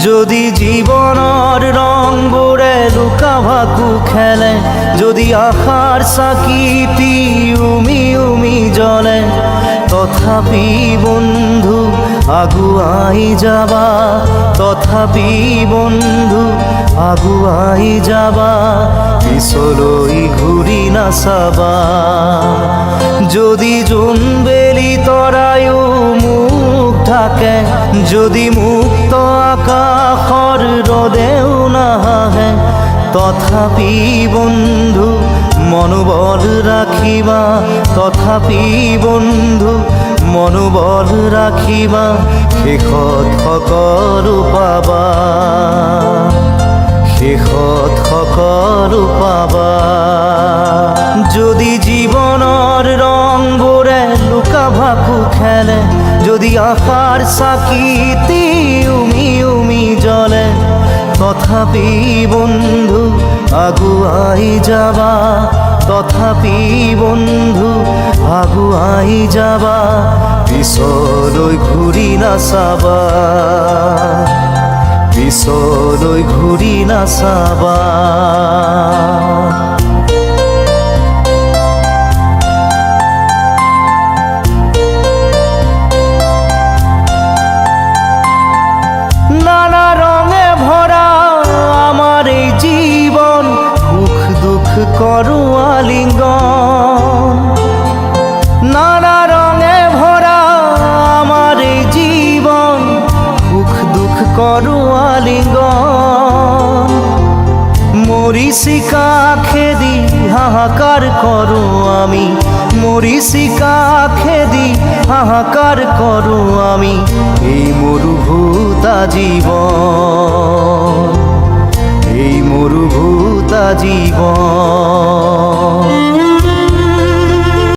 যদি জীবনৰ ৰংবোৰে লুকা ভাকু খেলে, যদি আশাৰ চাকিটি উমি উমি জ্বলে, তথাপি বন্ধু আগুৱাই যাবা, তথাপি বন্ধু আগুৱাই যাবা, পিছলৈ ঘূৰি নাচাবা। যদি জোনবেলি তৰায়ো মুখ ঢাকে, যদি মুক্ত আকাশৰ ৰদেও নাহে, তথাপি বন্ধু মনোবল ৰাখিবা, তথাপি বন্ধু মনোবল ৰাখিবা, শেষত সকলো পাবা, শেষত সকলো পাবা। যদি জীৱনৰ ৰংবোৰে লুকা ভাকু খেলে, যদি আশাৰ চাকিটি উমি উমি জ্বলে, তথাপি বন্ধু আগুৱাই যাবা, তথাপি বন্ধু আগুৱাই যাবা, পিছলৈ ঘূৰি নাচাবা, পিছলৈ ঘূৰি নাচাবা। নানা রঙে ভরা আমার এই জীবন, সুখ দুঃখ করো আলিঙ্গন। নানা রঙে ভরা আমার এই জীবন, সুখ দুঃখ করো আলিঙ্গন। মরিচিকা খেদি হাহাকার করো আমি, মরিচিকা খেদি হাহাকার করো আমি, এই মরুভূতা জীবন, এই মরুভূতা জীবন।